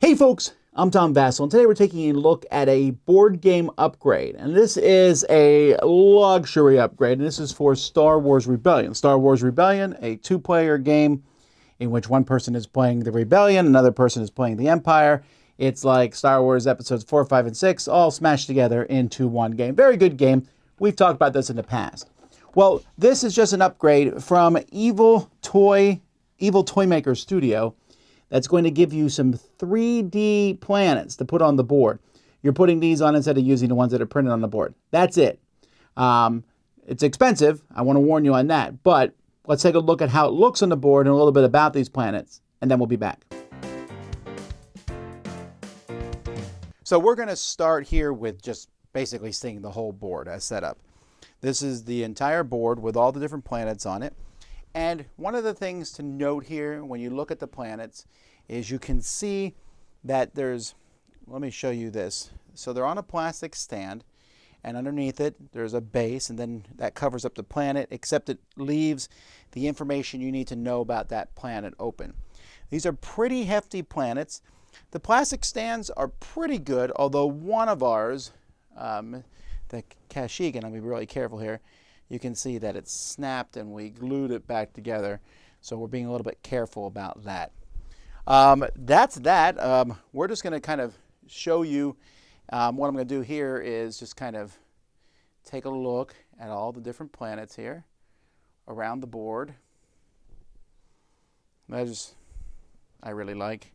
Hey folks, I'm Tom Vasel, and today we're taking a look at a board game upgrade. And this is a luxury upgrade, and this is for Star Wars Rebellion. Star Wars Rebellion, a two-player game in which one person is playing the Rebellion, another person is playing the Empire. It's like Star Wars episodes 4, 5, and 6, all smashed together into one game. Very good game. We've talked about this in the past. Well, this is just an upgrade from Evil Toymaker Studio. That's going to give you some 3D planets to put on the board. You're putting these on instead of using the ones that are printed on the board. That's it. It's expensive. I want to warn you on that. But let's take a look at how it looks on the board and a little bit about these planets, and then we'll be back. So we're going to start here with just basically seeing the whole board as set up. This is the entire board with all the different planets on it. And one of the things to note here when you look at the planets is you can see that let me show you this. So they're on a plastic stand, and underneath it there's a base, and then that covers up the planet, except it leaves the information you need to know about that planet open. These are pretty hefty planets. The plastic stands are pretty good, although one of ours, the Kashyyyk, and I'll be really careful here, you can see that it's snapped and we glued it back together. So we're being a little bit careful about that. That's that. We're just going to kind of show you what I'm going to do here is just kind of take a look at all the different planets here around the board. I really like.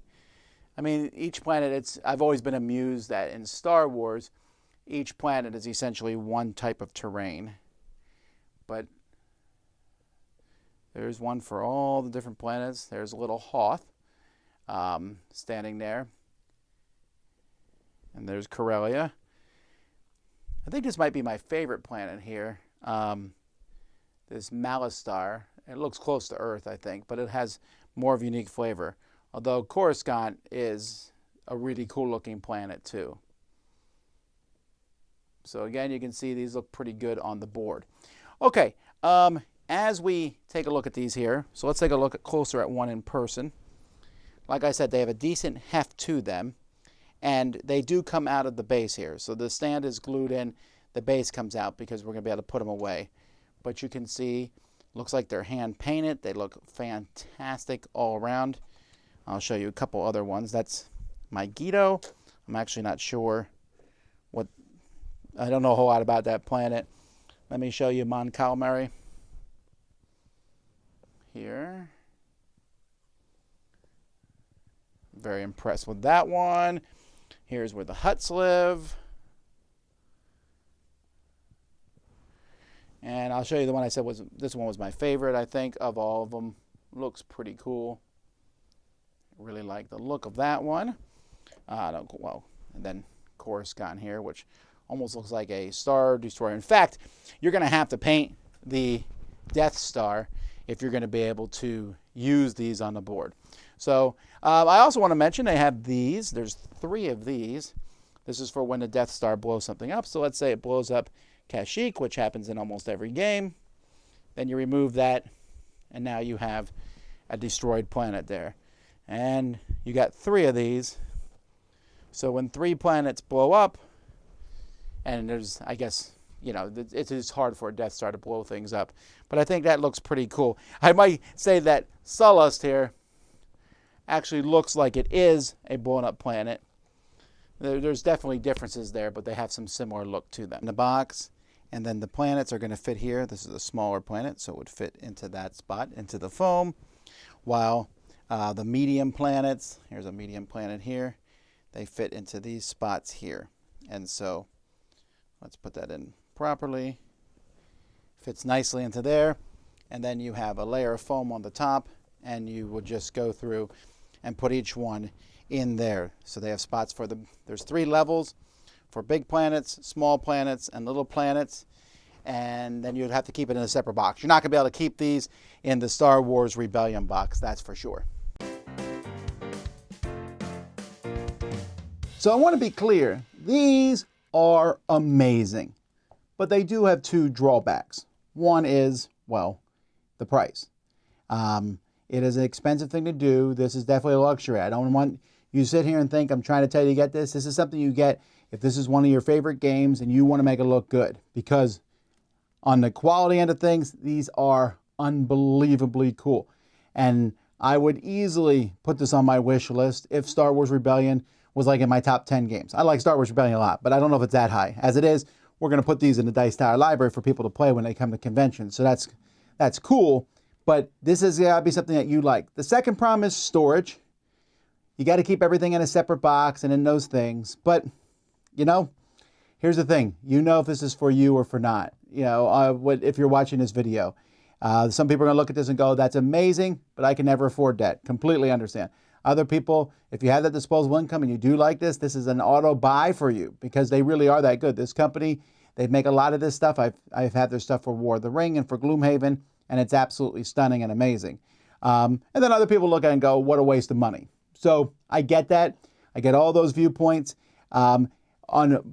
I mean, each planet, I've always been amused that in Star Wars, each planet is essentially one type of terrain. But there's one for all the different planets. There's a little Hoth standing there. And there's Corellia. I think this might be my favorite planet here. This Malastare. It looks close to Earth, I think, but it has more of a unique flavor. Although Coruscant is a really cool looking planet too. So again, you can see these look pretty good on the board. Okay, as we take a look at these here, so let's take a look closer at one in person. Like I said, they have a decent heft to them, and they do come out of the base here. So the stand is glued in, the base comes out because we're going to be able to put them away. But you can see, looks like they're hand painted. They look fantastic all around. I'll show you a couple other ones. That's my Guido. I'm actually not sure I don't know a whole lot about that planet. Let me show you Mon Calamari here. Very impressed with that one. Here's where the Hutts live. And I'll show you the one I said this one was my favorite, I think, of all of them. Looks pretty cool. Really like the look of that one. And then Coruscant here, which almost looks like a Star Destroyer. In fact, you're going to have to paint the Death Star if you're going to be able to use these on the board. So I also want to mention they have these. There's 3 of these. This is for when the Death Star blows something up. So let's say it blows up Kashyyyk, which happens in almost every game. Then you remove that, and now you have a destroyed planet there. And you got 3 of these. So when 3 planets blow up, and there's, I guess, it is hard for a Death Star to blow things up. But I think that looks pretty cool. I might say that Sullust here actually looks like it is a blown up planet. There's definitely differences there, but they have some similar look to them. In the box, and then the planets are going to fit here. This is a smaller planet, so it would fit into that spot, into the foam. While the medium planets, here's a medium planet here, they fit into these spots here. And so let's put that in properly. Fits nicely into there. And then you have a layer of foam on the top, and you would just go through and put each one in there. So they have spots for there's 3 levels for big planets, small planets, and little planets. And then you'd have to keep it in a separate box. You're not going to be able to keep these in the Star Wars Rebellion box, that's for sure. So I want to be clear, these are amazing, but they do have 2 drawbacks. One is, well, the price. It is an expensive thing to do. This is definitely a luxury. I don't want you sit here and think I'm trying to tell you to get this. This is something you get if this is one of your favorite games and you want to make it look good. Because on the quality end of things, these are unbelievably cool. And I would easily put this on my wish list if Star Wars Rebellion was like in my top 10 games. I like Star Wars Rebellion a lot, but I don't know if it's that high. As it is, we're going to put these in the Dice Tower library for people to play when they come to conventions. So that's cool, but this is got to be something that you like. The second problem is storage. You got to keep everything in a separate box and in those things. But, you know, here's the thing. You know if this is for you or for not. You know, if you're watching this video. Some people are going to look at this and go, that's amazing, but I can never afford that. Completely understand. Other people, if you have that disposable income and you do like this is an auto buy for you because they really are that good. This company, they make a lot of this stuff. I've had their stuff for War of the Ring and for Gloomhaven, and it's absolutely stunning and amazing. And then other people look at it and go, what a waste of money. So I get that. I get all those viewpoints. From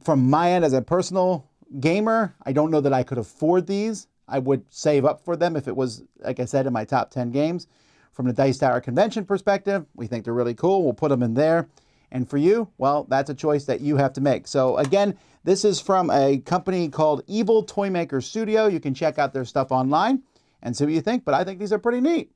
my end as a personal gamer, I don't know that I could afford these. I would save up for them if it was, like I said, in my top 10 games. From the Dice Tower convention perspective, we think they're really cool. We'll put them in there. And for you, well, that's a choice that you have to make. So again, this is from a company called Evil Toymaker Studio. You can check out their stuff online and see what you think, but I think these are pretty neat.